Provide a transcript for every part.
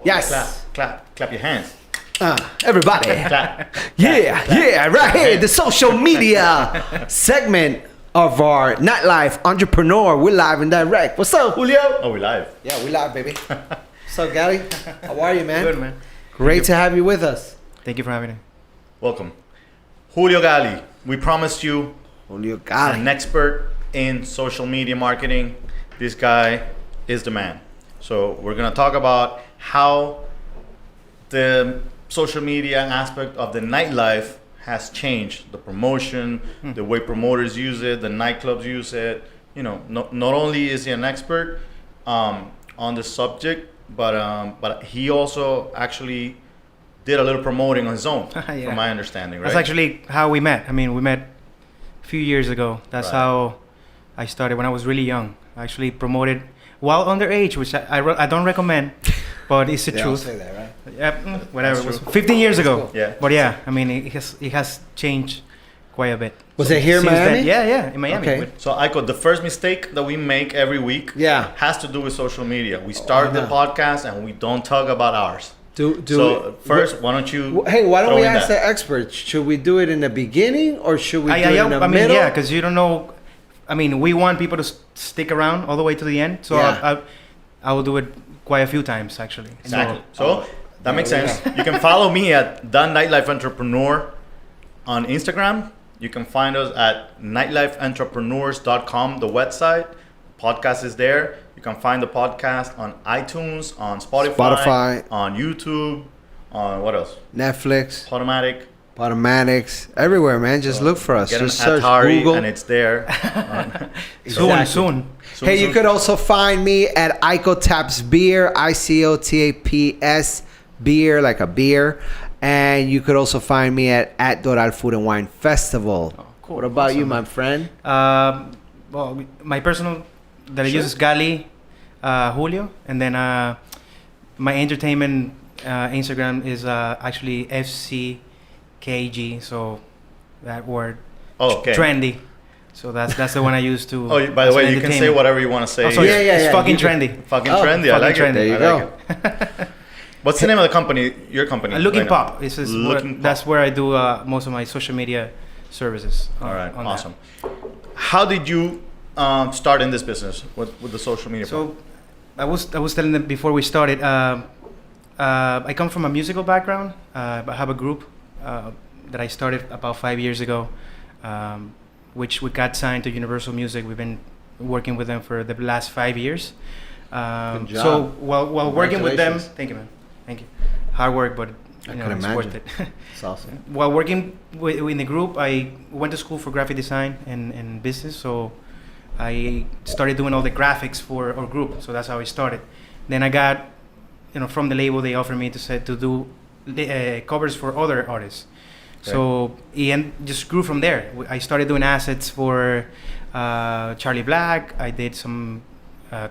Yes. Clap your hands. Everybody. Clap. Yeah, right here, the social media segment of our Nightlife Entrepreneur. We're live and direct. What's up, Julio? Oh, we live. Yeah, we live, baby. What's up, Gally? How are you, man? Good, man. Great to have you with us. Thank you for having me. Welcome. Julio Gali. We promised you Julio Gally. an expert in social media marketing. This guy is the man. So we're going to talk about how the social media aspect of the nightlife has changed. The promotion, the way promoters use it, the nightclubs use it. You know, not only is he an expert on the subject, but he also actually did a little promoting on his own, Yeah. from my understanding, right? That's actually how we met. I mean, we met a few years ago. That's Right. how I started when I was really young. I actually promoted while underage, which I don't recommend, but it's the They all truth. say that, right? Yeah, whatever. It was true. 15 years ago. Cool. Yeah. But yeah, I mean, it has changed quite a bit. Was it here in Since then. Miami? Yeah, in Miami. Okay. So, Aiko, the first mistake that we make every week Yeah. has to do with social media. We start the no. podcast and we don't talk about ours. Do So first, why don't you? Hey, why don't throw we in ask that? the experts? Should we do it in the beginning or should we do it in the I mean, middle? yeah, because you don't know. I mean, we want people to stick around all the way to the end. So Yeah. I will do it quite a few times, actually. Exactly. So, So that makes sense. You can follow me at The Nightlife Entrepreneur on Instagram. You can find us at nightlifeentrepreneurs.com, the website. Podcast is there. You can find the podcast on iTunes, on Spotify, on YouTube, on what else? Netflix, Automatic. Automatics, everywhere, man. Just look for us. Get an Just search Atari Google. and it's there. soon. Hey, you could also find me at Icotaps Beer, ICOTAPS Beer, like a beer. And you could also find me at Doral Food and Wine Festival. Oh, cool. What about you, Awesome. my friend? Well, my personal that I Sure. use is Gali Julio, and then my entertainment Instagram is actually FCKG. So that word Oh, okay. trendy. So that's the one I use to. Oh, by the as way, an you can say entertainment. whatever you want to say. Oh, so Yeah, it's fucking you can- trendy. Fucking Oh, trendy. I fucking like trendy. it. There you I go. like it. What's the name of the company? Your company? Looking right now? Pop. This is Looking Pop. that's where I do most of my social media services. All right, on that. awesome. How did you start in this business with the social media? So I was telling them before we started. I come from a musical background. I have a group that I started about 5 years ago, which we got signed to Universal Music. We've been working with them for the last 5 years. Good job. So while working with them, Congratulations. thank you, man. Thank you. Hard work, but I you know, can it's imagine. worth it. It's awesome. While working in the group, I went to school for graphic design and business. So I started doing all the graphics for our group. So that's how I started. Then I got, from the label, they offered me to do covers for other artists. Okay. So it just grew from there. I started doing assets for Charlie Black. I did some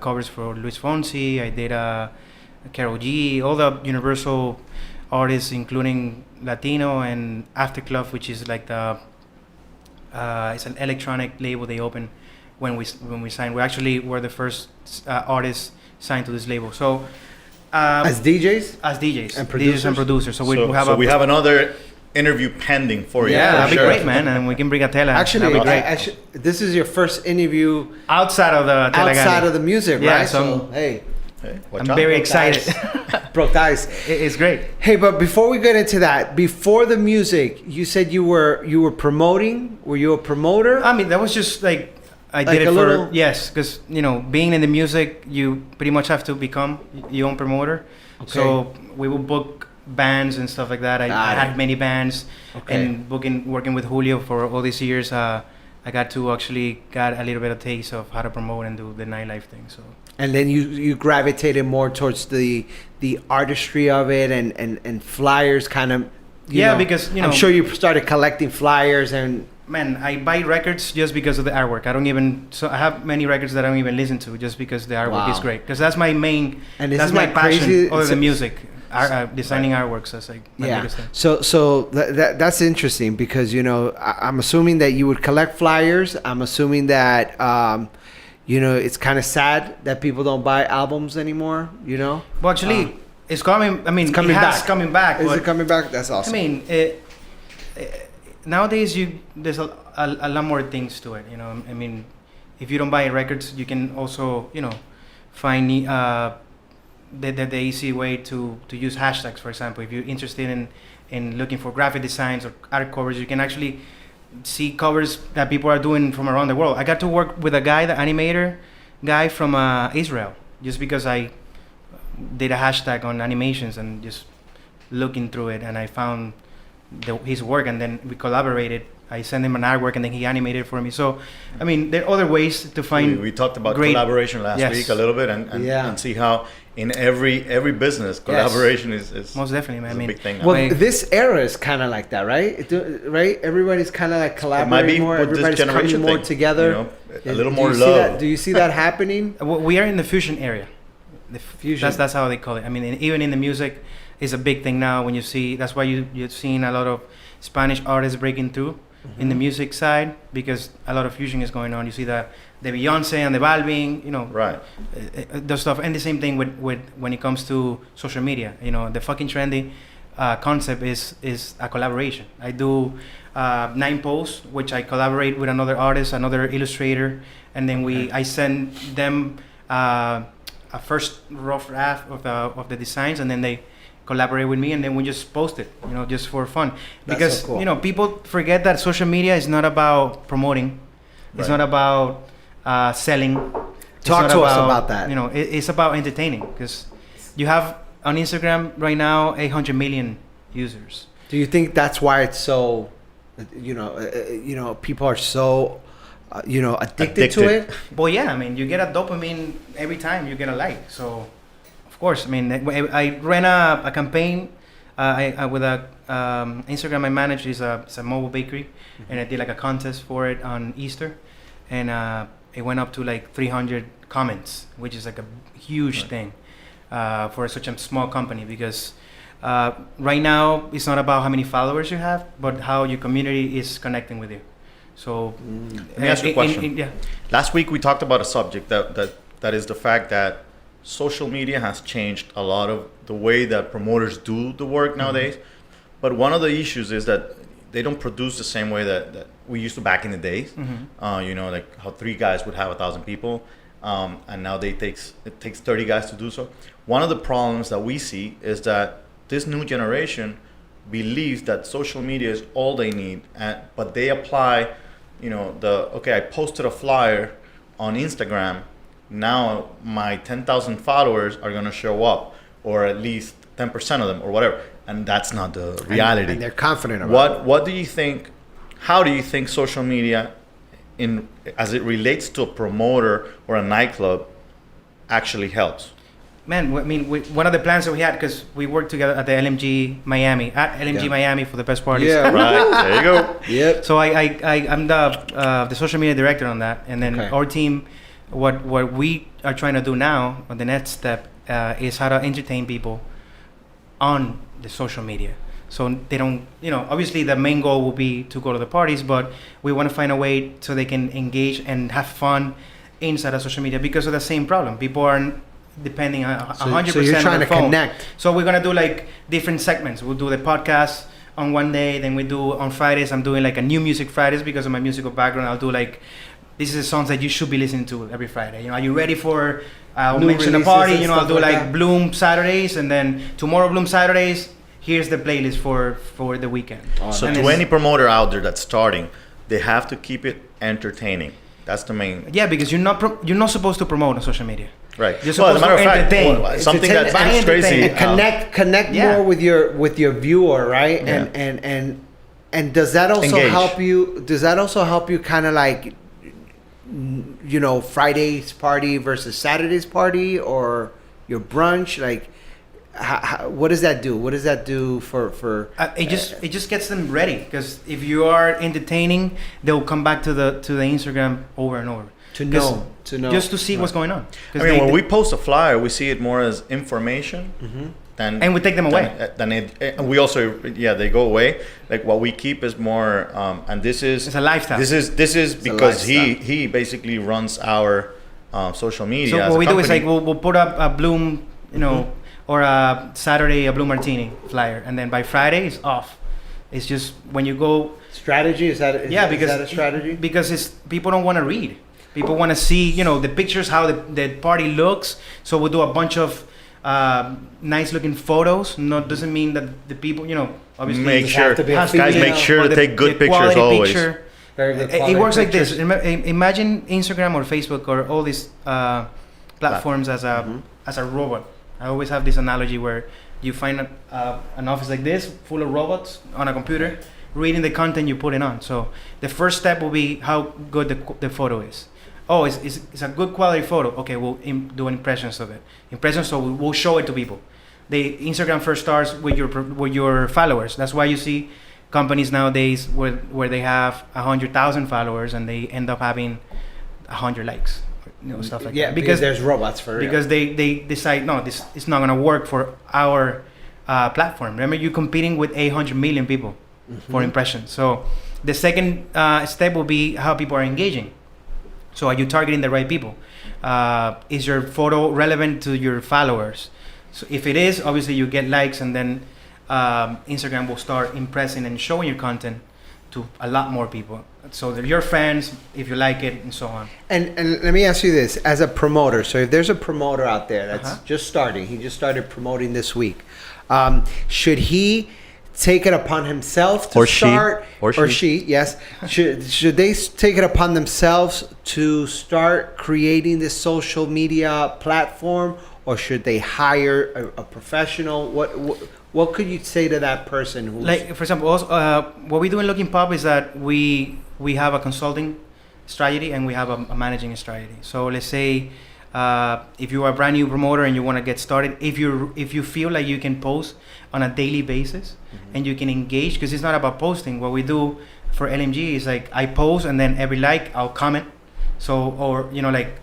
covers for Luis Fonsi. I did Karol G. All the Universal artists, including Latino and Aftercluff, which is like it's an electronic label they opened when we signed. We actually were the first artists signed to this label. So As DJs? as DJs And DJs and producers. So we have we have another interview pending for you. Yeah, for that'd be sure. great, man, and we can bring a tela. Actually, that'd be great. this is your first interview Outside of the tela outside Gali. of the music, Yeah, right? so So, hey, Hey, watch I'm out. very Broke excited. broke dice. It's great. Hey, but before we get into that, before the music, you said you were promoting. Were you a promoter? I mean, that was just like I Like did it a for little- yes, because being in the music, you pretty much have to become your own promoter. Okay. So we would book bands and stuff like that. I Got had it. many bands, Okay. and working with Julio for all these years. I got to actually got a little bit of taste of how to promote and do the nightlife thing. So And then you gravitated more towards the artistry of it and flyers, kind of. Yeah, because, I'm sure you started collecting flyers and. man, I buy records just because of the artwork. I have many records that I don't even listen to just because the artwork is Wow. great. Because that's my main, And that's isn't my that passion crazy? other It's than a- music. Designing artworks, that's like my Yeah. biggest thing. So that's interesting because I'm assuming that you would collect flyers. I'm assuming that it's kind of sad that people don't buy albums anymore. Well, actually, It's coming. I mean, It's coming it has back. coming back. Is but, it coming back? That's I awesome. mean, nowadays there's a lot more things to it. You know, I mean, if you don't buy records, you can also find the easy way to use hashtags. For example, if you're interested in looking for graphic designs or art covers, you can actually see covers that people are doing from around the world. I got to work with a guy, the animator guy from Israel, just because I did a hashtag on animations and just looking through it, and I found his work, and then we collaborated. I sent him an artwork, and then he animated for me. So, I mean, there are other ways to find. We talked about great- collaboration last Yes. week a little bit, and see how in every business collaboration is Most definitely, man. I a mean, big thing. now. Well, Like- this era is kind of like that, right? Right? Everybody's kind of like It might collaborating be more. with this Everybody's coming generation more thing, together. you know, a little Do more you see love. that? Do you see that happening? we are in the fusion area. The Fusion. That's how they call it. I mean, even in the music, is a big thing now. When you see, that's why you've seen a lot of Spanish artists breaking through in the music side, because a lot of fusion is going on. You see the Beyonce and the Balvin, Right. The stuff, and the same thing with when it comes to social media. The fucking trendy concept is a collaboration. I do 9 posts, which I collaborate with another artist, another illustrator, and then I send them a first rough draft of the designs, and then they collaborate with me, and then we just post it, just for fun. That's Because so cool. people forget that social media is not about promoting, it's Right. not about selling. It's Talk not to us about that. It's about entertaining, because you have on Instagram right now 800 million users. Do you think that's why it's so, people are so, addicted to Addicted. it? Well, yeah, I mean, you get a dopamine every time you get a like. So, of course, I mean, I ran a campaign with a Instagram I manage is it's a mobile bakery, and I did like a contest for it on Easter, and it went up to like 300 comments, which is like a huge Right. thing for such a small company, because right now it's not about how many followers you have, but how your community is connecting with you. So, Let me ask you a question. yeah. Last week we talked about a subject that is the fact that social media has changed a lot of the way that promoters do the work nowadays. But one of the issues is that they don't produce the same way that we used to back in the days. Like how 3 guys would have 1,000 people, and now it takes 30 guys to do so. One of the problems that we see is that this new generation believes that social media is all they need, but they apply, I posted a flyer on Instagram, now my 10,000 followers are going to show up, or at least 10% of them, or whatever. And that's not the reality. And they're confident about it. What do you think, how do you think social media, as it relates to a promoter or a nightclub, actually helps? Man, I mean, one of the plans that we had, because we worked together at the LMG Miami, Yeah. Miami for the best parties. Yeah. Right, there you go. Yep. So I'm the social media director on that, and then Okay. our team, what we are trying to do now, or the next step, is how to entertain people on the social media. So they don't, obviously the main goal will be to go to the parties, but we want to find a way so they can engage and have fun inside of social media, because of the same problem. People are depending on 100% So you're on trying their to phone. connect. So we're gonna do like different segments. We'll do the podcast on one day, then we do on Fridays. I'm doing like a new music Fridays because of my musical background. I'll do like, this is the songs that you should be listening to every Friday. Are you ready for? I'll New mention a releases party. and I'll stuff do like like that. Bloom Saturdays, and then tomorrow Bloom Saturdays. Here's the playlist for the weekend. So And to it's- any promoter out there that's starting, they have to keep it entertaining. That's the main. Yeah, because you're not supposed to promote on social media. Right. You're Well, as a supposed matter of to fact, entertain. something Entertain that's and crazy. entertain. Connect Yeah. more with your viewer, right? Yeah. And does that also Engage. help you? Does that also help you kind of like, Friday's party versus Saturday's party, or your brunch? Like, what does that do? What does that do for? It just gets them ready, because if you are entertaining, they'll come back to the Instagram over and over To know, just to see what's going on. 'Cause I mean, they- when we post a flyer, we see it more as information than. And we take them away. Than and we also, they go away. Like what we keep is more, and this is. It's a lifestyle. This is a because lifestyle. he basically runs our social media. So as what a we do is company. like we'll put up a Bloom, or a Saturday a blue martini flyer, and then by Friday it's off. It's just when you go. Strategy is that? Because is that a strategy? Because it's people don't want to read. People want to see, the pictures, how the party looks. So we'll do a bunch of nice looking photos. No, doesn't mean that the people, obviously Make sure, have to be a guys, female make sure or to take good pictures quality always. picture. Very good It quality works like pictures. this. Imagine Instagram or Facebook or all these platforms as a robot. I always have this analogy where you find an office like this full of robots on a computer reading the content you put it on. So the first step will be how good the photo is. Oh, it's a good quality photo. Okay, we'll do impressions of it. Impressions, so we'll show it to people. The Instagram first starts with your followers. That's why you see companies nowadays where they have 100,000 followers and they end up having 100 likes, stuff like that. Yeah, because there's robots for real. Because they decide, no, this is not gonna work for our platform. Remember, you're competing with 800 million people for impressions. So the second step will be how people are engaging. So are you targeting the right people? Is your photo relevant to your followers? So if it is, obviously you get likes, and then Instagram will start impressing and showing your content to a lot more people. So they're your friends, if you like it, and so on. And let me ask you this, as a promoter, so if there's a promoter out there that's just starting, he just started promoting this week, should he take it upon himself to start, or she, yes, should they take it upon themselves to start creating this social media platform, or should they hire a professional? What could you say to that person who's Like, for example, also, what we do in Looking Pop is that we have a consulting strategy and we have a managing strategy. So let's say if you are a brand new promoter and you want to get started, if you feel like you can post on a daily basis and you can engage, because it's not about posting. What we do for LMG is like I post, and then every like I'll comment. So, or like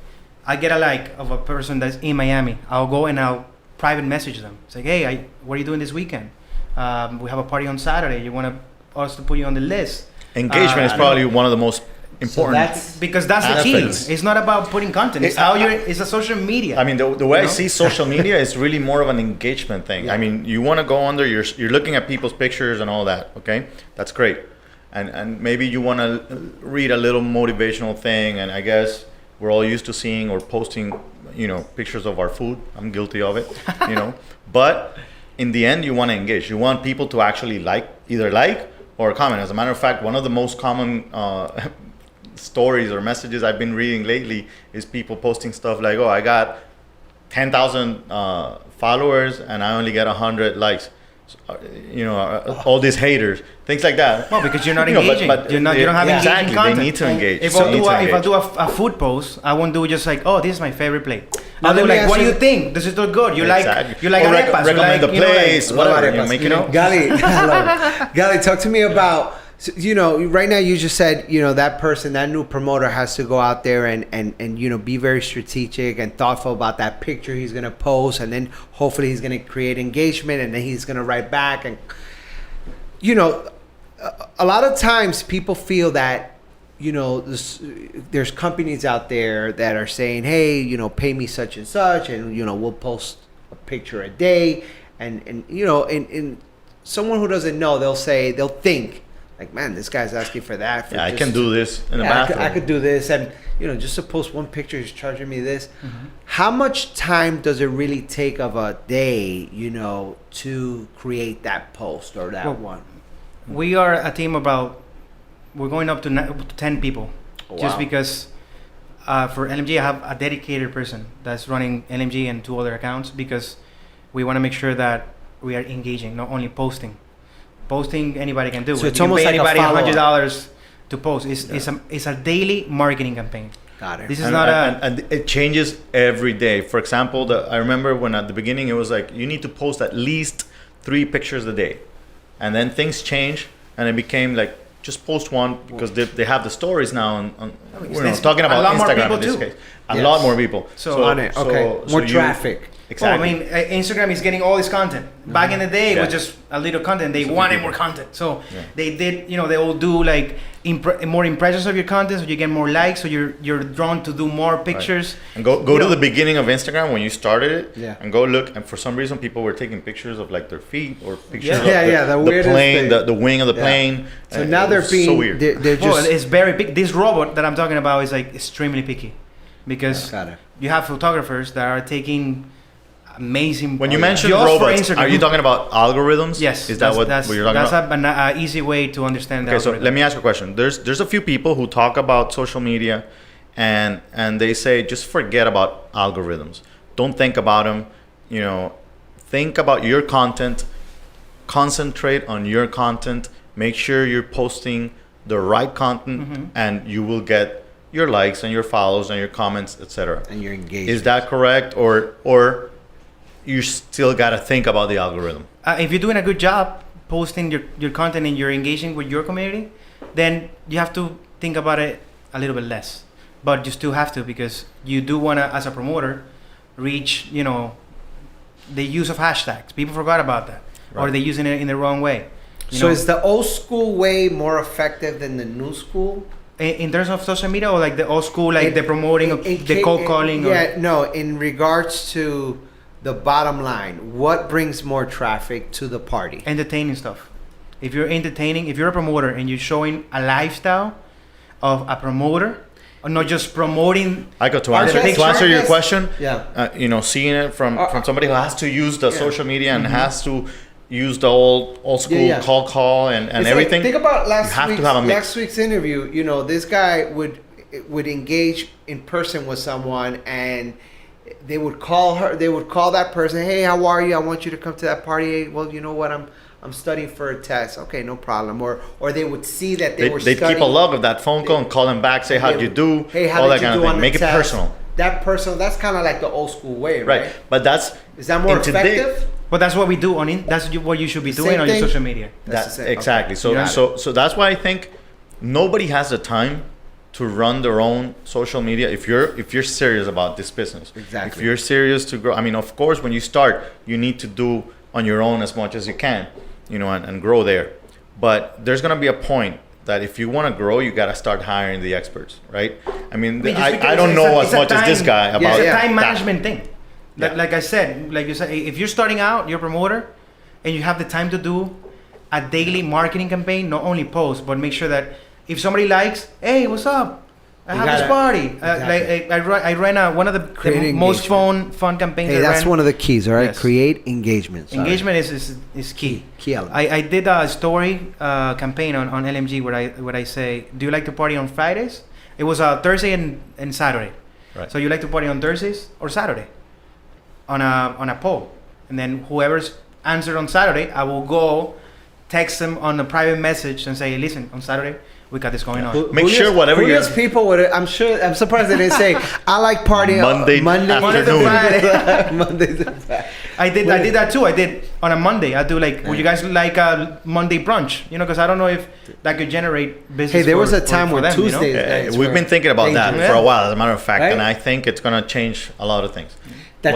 I get a like of a person that's in Miami, I'll go and I'll private message them. It's like, hey, what are you doing this weekend? We have a party on Saturday. You want us to put you on the list? Engagement is probably one of the most important. Because that's the aspects. key. It's not about putting content. It's it's a social media. I mean, the way I see social media is really more of an engagement thing. I mean, you want to go under, you're looking at people's pictures and all that. Okay, that's great. And maybe you want to read a little motivational thing. And I guess we're all used to seeing or posting, pictures of our food. I'm guilty of it, But in the end, you want to engage. You want people to actually either like or comment. As a matter of fact, one of the most common stories or messages I've been reading lately is people posting stuff like, oh, I got 10,000 followers and I only get 100 likes. All these haters, things like that. Well, because you're not engaging. But you don't have engaging content. They need to engage. If I do a food post, I won't do just like, oh, this is my favorite plate. I'll do like, what do you think? Does it look good? You like arepas? Recommend the place, whatever. Gali, talk to me about. Right now you just said, that person, that new promoter has to go out there and be very strategic and thoughtful about that picture he's going to post, and then hopefully he's going to create engagement, and then he's going to write back. And, a lot of times people feel that, there's companies out there that are saying, hey, pay me such and such, and, we'll post a picture a day. And someone who doesn't know, they'll think, like, man, this guy's asking for that. I can do this in the bathroom. I could do this, and just to post one picture, he's charging me this. How much time does it really take of a day, to create that post or that one? We are a team we're going up to 10 people, just because for LMG I have a dedicated person that's running LMG and 2 other accounts, because we want to make sure that we are engaging, not only posting. Posting anybody can do. So it's you almost can pay like anybody $100 to post. It's a daily marketing campaign. Got it. This is and it changes every day. For example, I remember when at the beginning it was like you need to post at least 3 pictures a day, and then things change and it became like just post one, because they have the stories now. We're talking about Instagram in this case. A lot more people. So on it. Okay. More traffic. Exactly. Well, I mean, Instagram is getting all this content. Back in the day, it was just a little content. They wanted more content, so they did. They will do like more impressions of your content, so you get more likes, so you're drawn to do more pictures. Right. And go to the beginning of Instagram when you started it, and go look. And for some reason, people were taking pictures of like their feet or pictures of the plane, the wing of the plane. So now they're being so weird. They're just it's very big. This robot that I'm talking about is like extremely picky, because you have photographers that are taking amazing. When you mention robots, are you talking about algorithms? Yes. Is that what you're talking about? That's an easy way to understand that. Okay, so let me ask you a question. There's a few people who talk about social media, and they say just forget about algorithms. Don't think about them. Think about your content. Concentrate on your content. Make sure you're posting the right content, and you will get your likes and your follows and your comments, etc. And your engagement. Is that correct, or you still got to think about the algorithm? If you're doing a good job posting your content and you're engaging with your community, then you have to think about it a little bit less. But you still have to, because you do want to, as a promoter, reach, the use of hashtags. People forgot about that. Or they're using it in the wrong way. So is the old school way more effective than the new school? In terms of social media, or like the old school, like the promoting, the cold calling? In regards to the bottom line, what brings more traffic to the party? Entertaining stuff. If you're entertaining, if you're a promoter and you're showing a lifestyle of a promoter, or not just promoting. To answer your question, seeing it from somebody who has to use the social media and has to use the old school call and everything. Think about last week's interview. This guy would engage in person with someone, and they would call that person. Hey, how are you? I want you to come to that party. Hey, well, you know what? I'm studying for a test. Okay, no problem. Or they would see that they'd keep a log of that phone call and call them back, say how'd you do, hey, all that kind of thing. Make it personal. That's kind of like the old school way, right? But is that more effective? But that's what we do that's what you should be doing on your social media. Exactly. Okay. So that's why I think nobody has the time to run their own social media if you're serious about this business. Exactly. If you're serious to grow, I mean, of course, when you start, you need to do on your own as much as you can, and grow there. But there's gonna be a point that if you want to grow, you got to start hiring the experts, right? I mean, I don't know as much as this guy about it's a time management thing. Like I said, like you said, if you're starting out, you're a promoter, and you have the time to do a daily marketing campaign, not only post, but make sure that if somebody likes, hey, what's up? I have this party. Exactly. I ran one of the most fun campaigns. Hey, that's one of the keys, all right? Yes. Create engagement. Sorry. Engagement is key. Key element. I did a story campaign on LMG where I say, do you like to party on Fridays? It was Thursday and Saturday. Right. So you like to party on Thursdays or Saturday? On a poll, and then whoever's answered on Saturday, I will go text them on a private message and say, listen, on Saturday we got this going on. Make sure whatever you people would. I'm surprised they didn't say I like partying Monday to Friday. Monday to Friday. I did that too. I did on a Monday. I do like, would you guys like a Monday brunch? Because I don't know if that could generate business. Hey, there was a time when Tuesdays. We've been thinking about that for a while, as a matter of fact, and I think it's gonna change a lot of things.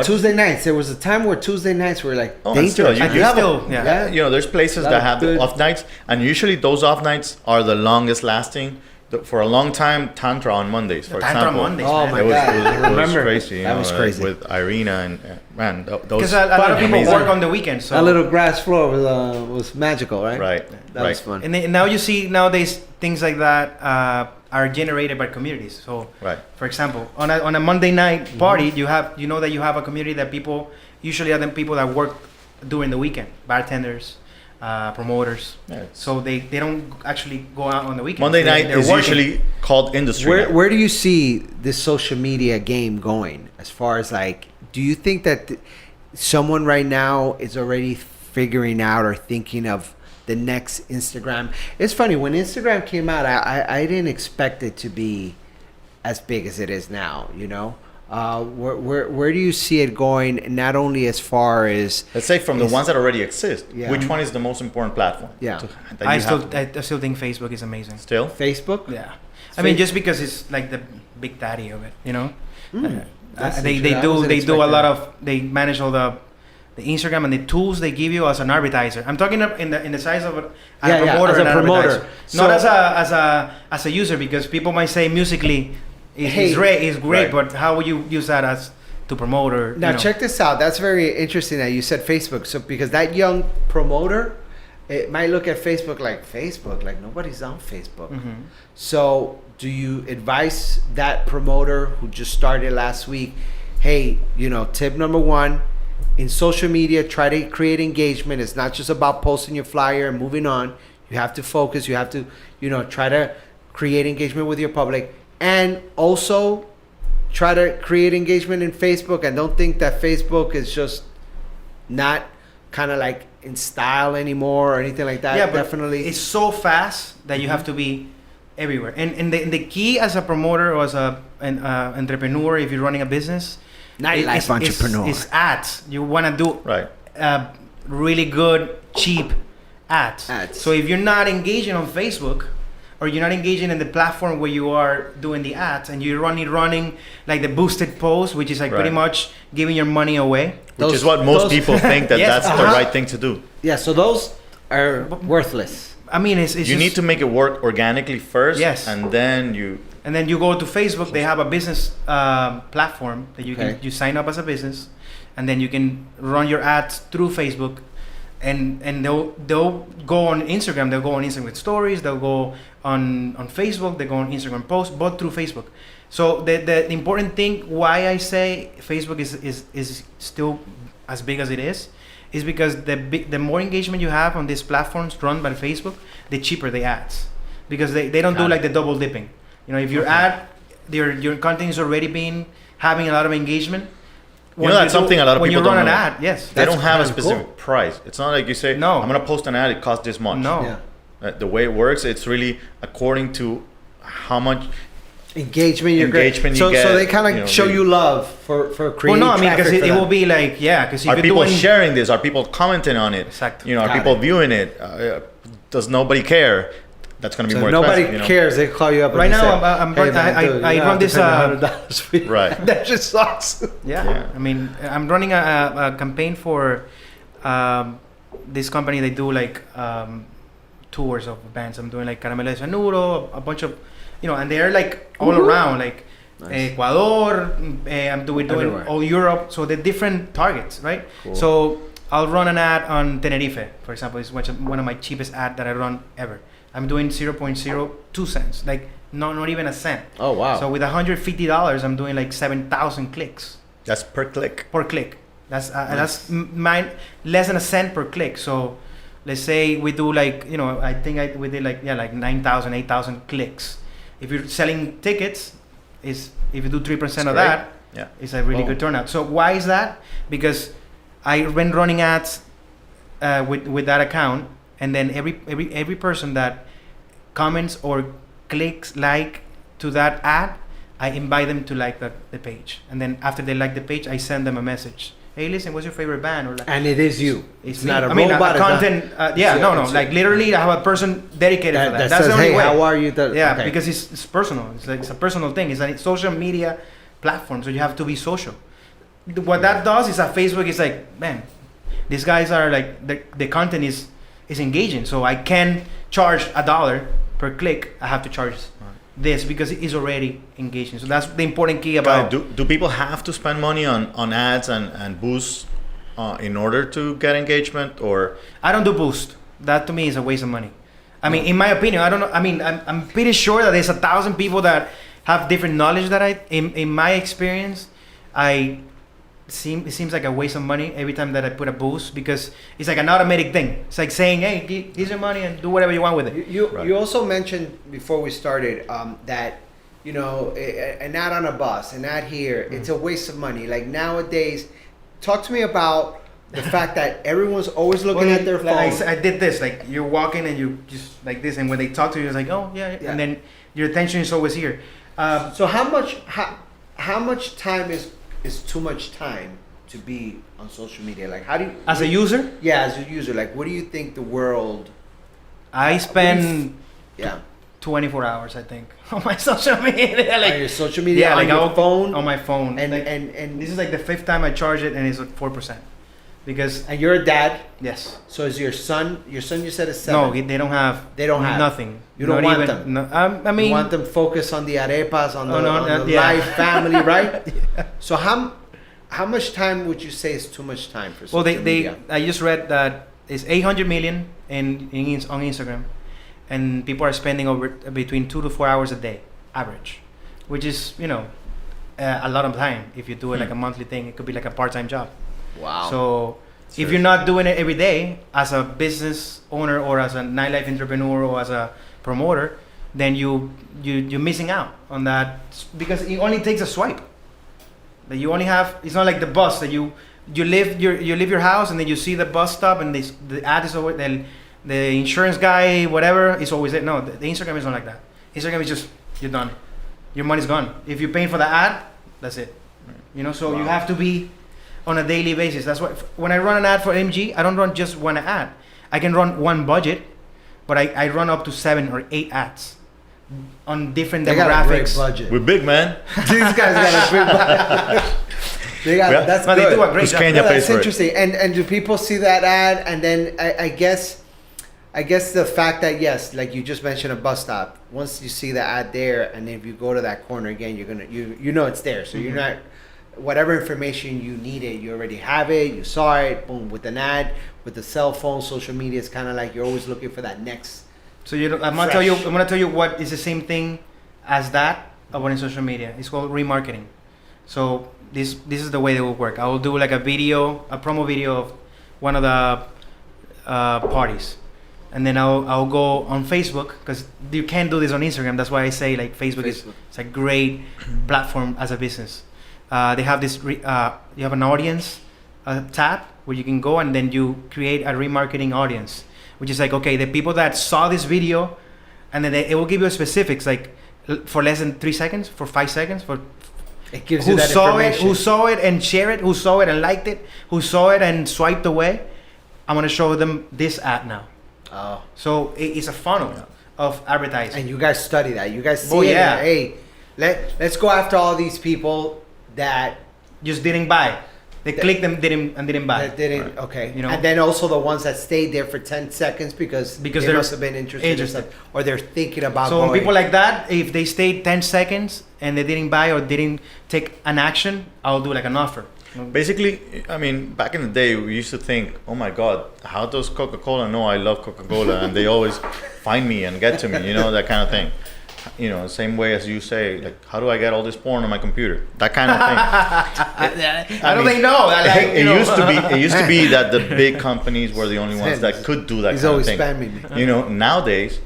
Tuesday nights, there was a time where Tuesday nights were like dangerous. There's places that have the off nights, and usually those off nights are the longest lasting. For a long time, Tantra on Mondays, for example. Tantra Mondays, oh my God, it was crazy. That was crazy with Irina and man. Because a lot of people work on the weekends. So a little grass floor was magical, right? Right. That was fun. And now you see nowadays things like that are generated by communities. So, for example, on a Monday night party, you know that you have a community that people usually are the people that work during the weekend, bartenders, promoters. So they don't actually go out on the weekend. Monday night is usually called industry. Where do you see this social media game going? As far as like, do you think that someone right now is already figuring out or thinking of the next Instagram? It's funny, when Instagram came out, I didn't expect it to be as big as it is now, where do you see it going, not only as far as, let's say, from the ones that already exist, which one is the most important platform? I still think Facebook is amazing. Still Facebook? I mean, just because it's like the big daddy of it, That's they interesting. I do wasn't they do a expecting lot that. of they manage all the Instagram and the tools they give you as an advertiser. I'm talking in the size of a promoter as a and an promoter. advertiser. So- Not as a user, because people might say musically Hey, is great, right. but how would you use that as to promote or Now check this out. That's very interesting that you said Facebook. So because that young promoter, it might look at Facebook like nobody's on Facebook. Mhm. So do you advise that promoter who just started last week, hey, tip number one, in social media, try to create engagement. It's not just about posting your flyer and moving on. You have to focus. You have to, try to create engagement with your public, and also try to create engagement in Facebook. And don't think that Facebook is just not kind of like in style anymore or anything like that. Yeah, but Definitely. it's so fast that you have to be everywhere. And the key as a promoter or as an entrepreneur, if you're running a business, Nightlife entrepreneur. is ads. You want to do Right. really good, cheap ads. Ads. So if you're not engaging on Facebook, or you're not engaging in the platform where you are doing the ads, and you're running like the boosted post, which is like pretty Right. much giving your money away. Which is what most people think that Yes, that's the uh-huh. right thing to do. Yeah, so those are worthless. I mean, it's You just, need to make it work organically first, Yes. and then you. And then you go to Facebook. They have a business platform that you Okay. can sign up as a business, and then you can run your ads through Facebook, and they'll go on Instagram. They'll go on Instagram stories. They'll go on Facebook. They go on Instagram posts, both through Facebook. So the important thing why I say Facebook is still as big as it is because the more engagement you have on these platforms run by Facebook, the cheaper the ads, because they don't do Got like the double dipping. If your ad, your content is already having a lot of engagement. That's something a lot of when people you run don't an know. ad, yes. They don't have a kinda specific cool. price. It's not like you say, No. I'm going to post an ad, it costs this much. No. Yeah. The way it works, it's really according to how much. Engagement, Engagement you so get, they kind of show really. you love for Well, creating no, I mean, because traffic for it will them. be like, because if Are you're people doing sharing this? Are people commenting on it? Exacto. Are Got people it. viewing it? Does nobody care? That's going to be So more if nobody expensive. cares, they call you up. Right and they now, say, I'm "Hey, run- man, dude, I you run have to this, pay me $100 for you." Right. That just sucks. Yeah. I mean, I'm running a campaign for this company. They do like tours of bands. I'm doing like Caramelo de Cianuro, a bunch of, and they're like all around, like Nice. Ecuador. I'm doing Everywhere. all Europe. So they're different targets, right? Cool. So I'll run an ad on Tenerife, for example. It's one of my cheapest ad that I run ever. I'm doing 0.02 cents, like not even a cent. Oh wow. So with $150, I'm doing like 7,000 clicks That's per click. per click. That's less than a cent per click. So let's say we do like, I think we did like 9,000, 8,000 clicks. If you're selling tickets, if you do 3% of great. that, Yeah. it's a really Oh. good turnout. So why is that? Because I've been running ads with that account, and then every person that comments or clicks like to that ad, I invite them to like the page, and then after they like the page, I send them a message. Hey, listen, what's your favorite band? Or like, And it is you. it's not me. a I mean, robot. a it's not- content. it's Like literally, I have a person dedicated for that. that That's says, the only hey, way. how are you? Yeah, Okay. because it's personal. It's a personal thing. It's a social media platform, so you have to be social. What that does is that Facebook is like, man, these guys are like the content is engaging, so I can charge $1 per click. I have to charge this because it is already engaging. So that's the important key about. Do people have to spend money on ads and boosts in order to get engagement, or I don't do boost. That to me is a waste of money. I mean, in my opinion, I don't know. I mean, I'm pretty sure that there's 1,000 people that have different knowledge that in my experience, it seems like a waste of money every time that I put a boost, because it's like an automatic thing. It's like saying, hey, here's your money and do whatever you want with it. You also mentioned before we started that an ad on a bus, an ad here, it's a waste of money. Like nowadays, talk to me about the fact that everyone's always looking at their phone. Like I did this, like you're walking and you just like this, and when they talk to you, it's like, oh yeah, Yeah. and then your attention is always here. So how much time is too much time to be on social media? Like how do you As a user, as a user, like what do you think the world? I spend Yeah. 24 hours, I think, on my social media. Like on your social media, on your phone, on my phone, and like, and this is like the 5th time I charge it, and it's like 4%. Because and you're a dad, yes. so is your son? Your son, you said, is 7. No, they don't have. They don't have nothing. You don't Not want even, them. No, I mean, you want them focused on the arepas, on the, on the yeah. life, family, right? Yeah. So how much time would you say is too much time for social Well, media? I just read that it's 800 million on Instagram, and people are spending over between 2 to 4 hours a day, average, which is a lot of time. If you do it like a monthly thing, it could be like a part-time job. Wow. So if you're not doing it every day as a business owner or as a nightlife entrepreneur or as a promoter, then you're missing out on that, because it only takes a swipe. That you only have. It's not like the bus that you leave your house and then you see the bus stop and the ad is always, then the insurance guy, whatever, is always there. No, the Instagram is not like that. Instagram is just, you're done. Your money's gone. If you're paying for the ad, that's it. So Wow. you have to be on a daily basis. That's why when I run an ad for MG, I don't run just one ad. I can run one budget, but I run up to 7 or 8 ads on different They got a great demographics. budget. We're big, man. These guys got a big budget. That's But good. they do a great Because job. Kenya No, pays that's for it. interesting. And do people see that ad? And then I guess the fact that, yes, like you just mentioned, a bus stop. Once you see the ad there, and if you go to that corner again, you're gonna you know it's there. So you're not, whatever information you needed, you already have it. You saw it. Boom, with an ad, with the cell phone, social media. It's kind of like you're always looking for that next. So I'm gonna tell you what is the same thing as that about in social media. It's called remarketing. So this is the way it will work. I will do like a promo video of one of the parties, and then I'll go on Facebook, because you can't do this on Instagram. That's why I say like Facebook. Is it's a great platform as a business. They have this you have an audience tab where you can go and then you create a remarketing audience, which is like, okay, the people that saw this video, and then it will give you specifics like for less than 3 seconds, for 5 seconds, for It gives who you that saw it, information. who saw it and shared it, who saw it and liked it, who saw it and swiped away. I'm gonna show them this ad now. Oh. So it's a funnel of advertising. And you guys study that. You guys see Oh, it. yeah. And, hey, let's go after all these people that Just didn't buy. They clicked and didn't buy. that didn't. Okay. And then also the ones that stayed there for 10 seconds because they they're must have been interested in stuff, or they're thinking about So going. when people like that, if they stayed 10 seconds and they didn't buy or didn't take an action, I'll do like an offer. Basically, I mean, back in the day, we used to think, oh my God, how does Coca-Cola know I love Coca-Cola? And they always find me and get to me, that kind of thing. Same way as you say, like, how do I get all this porn on my computer? That kind of thing. I don't think no. It used to be that the big companies were the only ones that could do that He's kind of always thing. spamming me. Nowadays,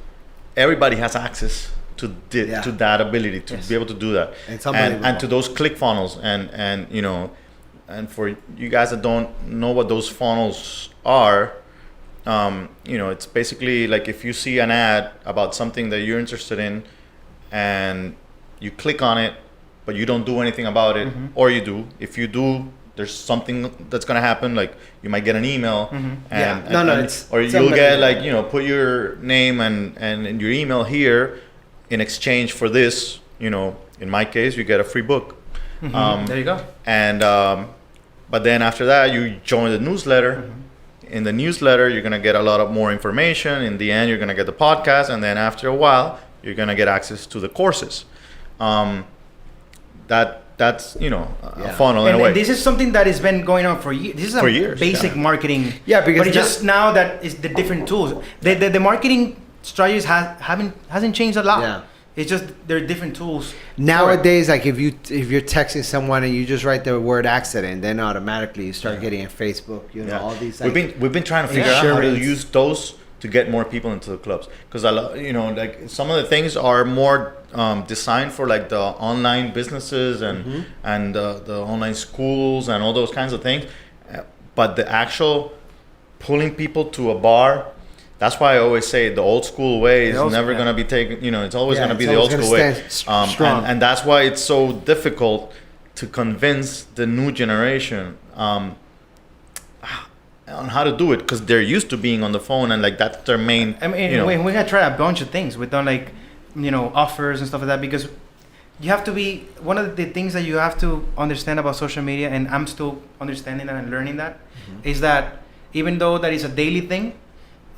everybody has access to Yeah. to that ability to be able to do that, It's unbelievable. and to those click funnels, and for you guys that don't know what those funnels are, it's basically like if you see an ad about something that you're interested in, and you click on it, but you don't do anything about it, or you do. If you do, there's something that's gonna happen. Like you might get an email, or you'll get put your name and your email here in exchange for this. In my case, you get a free book. There you go. And but then after that, you join the newsletter. In the newsletter, you're gonna get a lot of more information. In the end, you're gonna get the podcast, and then after a while, you're gonna get access to the courses. That's a funnel in a way. And this is something that has been going on for years. This is For years, basic marketing. Yeah, because but it's just now that is the different tools. The marketing strategies hasn't changed a lot. Yeah. It's just there are different tools. Nowadays, like if you're texting someone and you just write the word accident, then automatically you start getting in Facebook. All these. Like, we've been trying to figure out how to insurance. use those to get more people into the clubs, because like some of the things are more designed for like the online businesses and the online schools and all those kinds of things, but the actual pulling people to a bar. That's why I always say the old school way is never going to be taken. It's always going to be the old school way. Strong. And that's why it's so difficult to convince the new generation on how to do it, because they're used to being on the phone and like that's their main. I mean, we're gonna try a bunch of things. We've done like offers and stuff like that, because you have to be, one of the things that you have to understand about social media, and I'm still understanding that and learning that, is that even though that is a daily thing,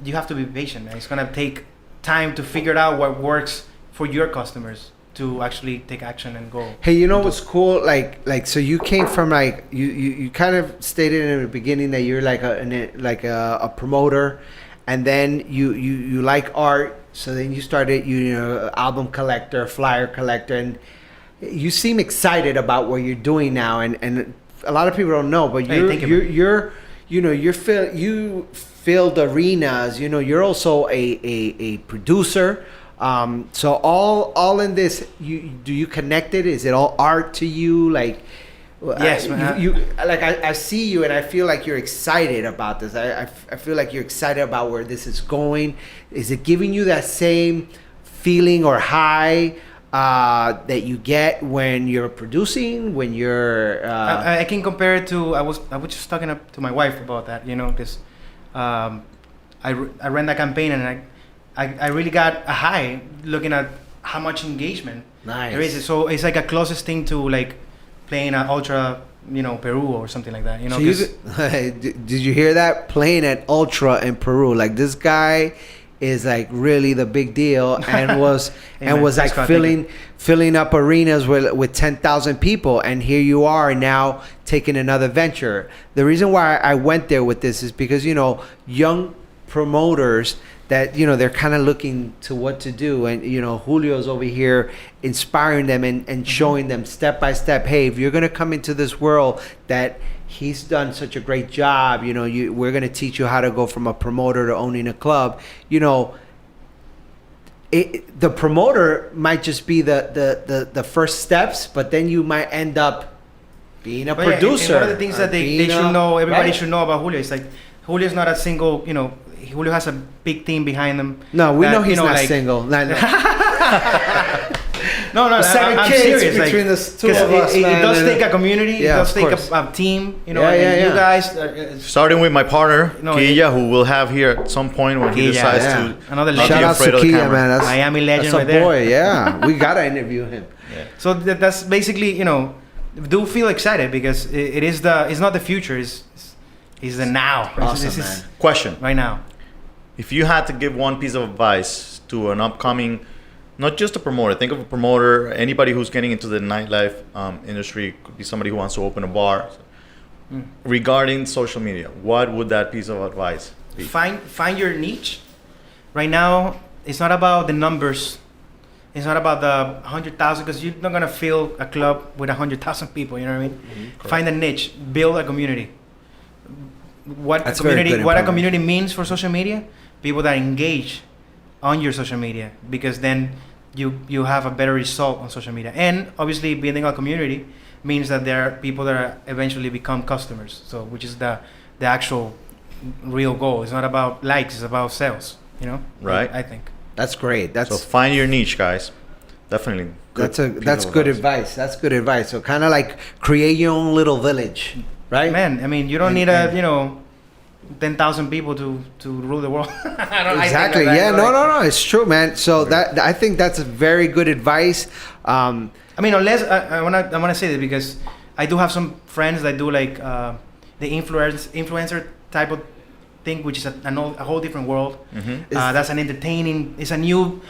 you have to be patient, man. It's gonna take time to figure out what works for your customers to actually take action and go. Hey, you know what's cool? Like, so you came from like you kind of stated in the beginning that you're like a promoter, and then you like art. So then you started, album collector, flyer collector, and you seem excited about what you're doing now. And a lot of people don't know, but you filled arenas. You're also a producer. So all in this, do you connect it? Is it all art to you? Like, yes, I see you and I feel like you're excited about this. I feel like you're excited about where this is going. Is it giving you that same feeling or high that you get when you're producing, when you're I can compare it to, I was just talking to my wife about that, because I ran that campaign, and I really got a high looking at how much engagement there is. So it's like a closest thing to like playing at Ultra, Peru or something like that. So did you hear that? Playing at Ultra in Peru, like this guy is like really the big deal, and was like filling up arenas with 10,000 people, and here you are now taking another venture. The reason why I went there with this is because young promoters that they're kind of looking to what to do, and Julio's over here inspiring them and showing them step by step, hey, if you're going to come into this world that he's done such a great job, we're going to teach you how to go from a promoter to owning a club. The promoter might just be the first steps, but then you might end up being a producer. And one of the things that they should know, everybody should know about Julio, is like Julio's not a single, Julio has a big team behind him. No, we know he's not single. No, I'm 7 kids serious. between the two of us, it man. does take a community. Yeah, it does take course. a team. You guys. Starting with my partner, Quilla, who we'll have here at some point when he decides to another not legend. be Shout out afraid to of the Quilla, camera. man. That's Miami legend a right there. boy. Yeah, we gotta interview him. Yeah. So that's basically, do feel excited, because it's not the future. It's the now. Awesome, this man. is Question. right now. If you had to give one piece of advice to an upcoming, not just a promoter, think of a promoter, anybody who's getting into the nightlife industry, could be somebody who wants to open a bar, regarding social media, what would that piece of advice be? Find your niche. Right now, it's not about the numbers. It's not about the 100,000, because you're not gonna fill a club with 100,000 people. You know what I mean? Find a niche. Build a community. What a community means for social media? People that engage on your social media, because then you have a better result on social media. And obviously, building a community means that there are people that are eventually become customers. So, which is the actual real goal. It's not about likes. It's about sales. Right. I think That's great. So find your niche, guys. Definitely. That's good advice. That's good advice. So kind of like create your own little village, right? Man, I mean, you don't need 10,000 people to rule the world. Exactly. No. It's true, man. So that I think that's a very good advice. I mean, unless I wanna say that, because I do have some friends that do like the influencer type of thing, which is a whole different world. That's it's a new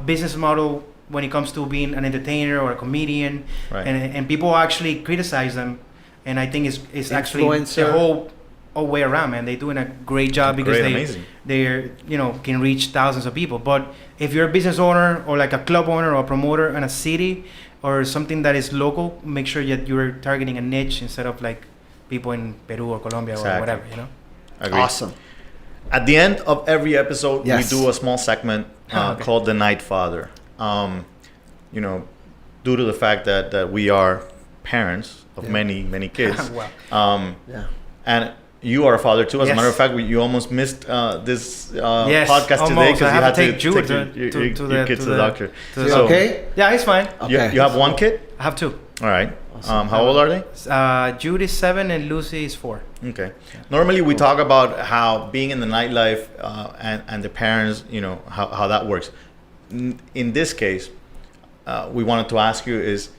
business model when it comes to being an entertainer or a comedian, right. and people actually criticize them, and I think it's actually the whole way around, man. They're doing a great job, because they're can reach thousands of people. But if you're a business owner or like a club owner or a promoter in a city or something that is local, make sure that you're targeting a niche instead of like people in Peru or Colombia or whatever. Agreed. Awesome. At the end of every episode, Yes. we do a small segment called the Night Father. Due to the fact that we are parents of many kids. Wow. And you are a father too. As a matter of fact, you almost missed this podcast today, because you had to take your kids to the doctor. So, okay? Yeah, it's fine. You have one kid? I have two. All right. Awesome. How old are they? Jude is 7 and Lucy is 4. Okay. Normally we talk about how being in the nightlife and the parents, how that works. in this case, we wanted to ask you is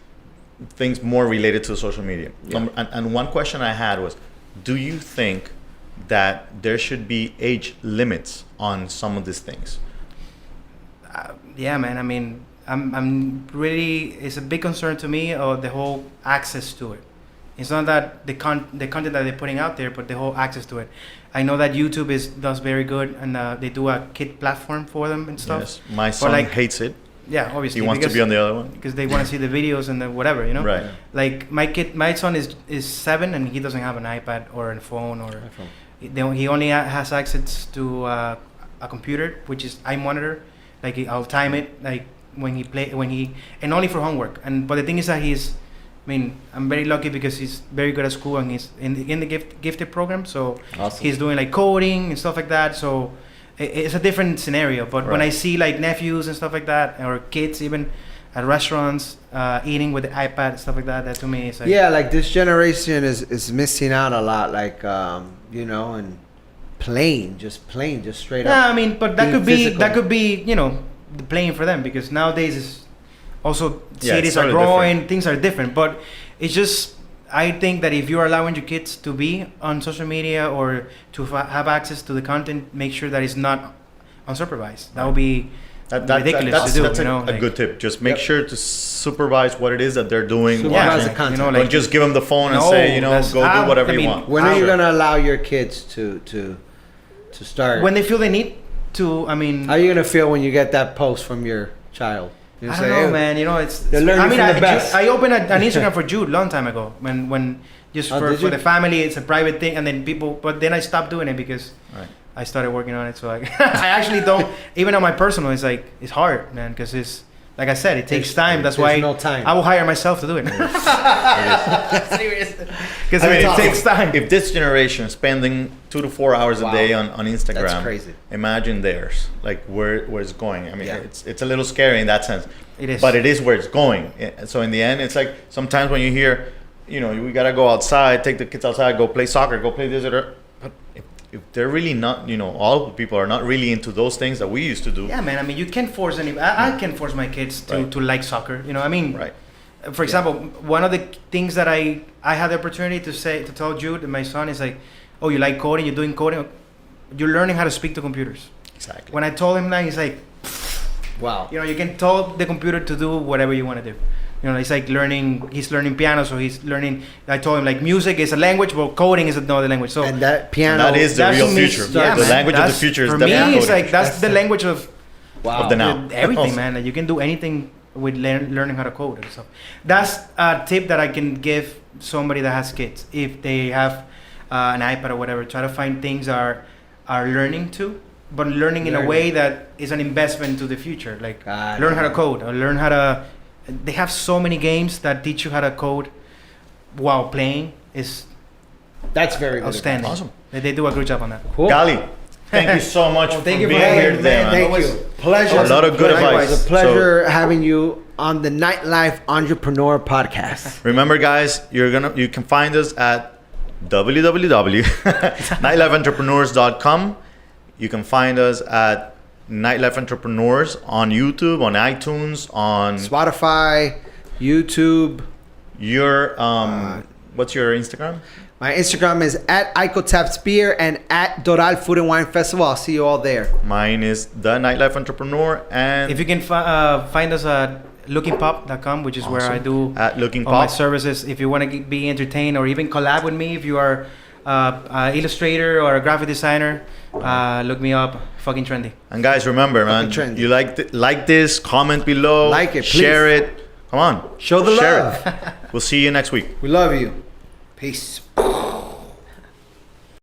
things more related to social media. Yeah. And one question I had was, do you think that there should be age limits on some of these things? Yeah, man. I mean, I'm really. It's a big concern to me. The whole access to it. It's not that the content that they're putting out there, but the whole access to it. I know that YouTube does very good, and they do a kid platform for them and stuff. Yes, my son hates it. Yeah, obviously. He wants to be on the other one because they want to see the videos and the whatever, you know. Right. Like my son is 7 and he doesn't have an iPad or a phone or. He only has access to a computer, which is iMonitor. Like I'll time it, like when he and only for homework. But the thing is that I'm very lucky because he's very good at school and he's in the gifted program. So Awesome. He's doing like coding and stuff like that. So it's a different scenario. But when I see like nephews and stuff like that, or kids even at restaurants eating with the iPad and stuff like that, that to me is like, yeah, like this generation is missing out a lot, like and playing just straight up. yeah, I mean, but that being could be the playing for them, because nowadays is also cities are totally growing, different. things are different. But it's just, I think that if you're allowing your kids to be on social media or to have access to the content, make sure that it's not unsupervised. That would be ridiculous to do. That's a good tip. Just make sure to supervise what it is that they're doing. Supervise watching. the content. Don't just give them the phone and say, go do whatever you want. When are you gonna allow your kids to start? When they feel they need to, I mean. How are you gonna feel when you get that post from your child? You I don't know, man. It's they're learning from the best. I opened an Instagram for Jude long time ago when just for the family. It's a private thing, and then but then I stopped doing it because I started working on it. So I actually don't, even on my personal, it's hard, man, because it's like I said, it takes time. That's why no time. I will hire myself to do it. Serious, because it takes time. If this generation is spending 2 to 4 hours a day on Instagram, that's crazy. Imagine theirs, like where it's going. I mean, it's a little scary in that sense. It is, but it is where it's going. So in the end, it's like sometimes when you hear, we gotta go outside, take the kids outside, go play soccer, go play this or that. But if they're really not, all the people are not really into those things that we used to do. Yeah, man. I mean, you can't force I can't force my kids to like soccer. I mean, right. For example, one of the things that I had the opportunity to tell Jude, my son, is like, oh, you like coding? You're doing coding? You're learning how to speak to computers. Exactly. When I told him that, he's like, wow. You can tell the computer to do whatever you want to do. It's like he's learning piano, so he's learning. I told him, like, music is a language, but coding is another language. So and that piano, that is the real future. Yeah, the language of the future is definitely coding. For me, it's coding. like that's the language of the now. Everything, man. Like, you can do anything with learning how to code and stuff. That's a tip that I can give somebody that has kids. If they have an iPad or whatever, try to find things are learning to, but learning in a way that is an investment to the future. Like, learn how to code or learn how to. They have so many games that teach you how to code while playing. That's very good. Outstanding. Awesome. They do a good job on that. Cool. Gali, thank you so much for Thank you being for here today, man. Thank you. Pleasure. A lot of good advice. It's a pleasure having you on the Nightlife Entrepreneur Podcast. Remember, guys, you can find us at www.nightlifeentrepreneurs.com. You can find us at Nightlife Entrepreneurs on YouTube, on iTunes, on Spotify, YouTube. Your what's your Instagram? My Instagram is at IcoTapsBeer and at Doral Food and Wine Festival. I'll see you all there. Mine is the Nightlife Entrepreneur, and if you can find us at lookingpop.com, which is where I do at Looking all my Pop. services. If you want to be entertained or even collab with me, if you are an illustrator or a graphic designer, look me up. Fucking trendy. And guys, remember, man, you like this, comment below, like it, please. Share it. Come on, Show the share love. it. We'll see you next week. We love you. Peace.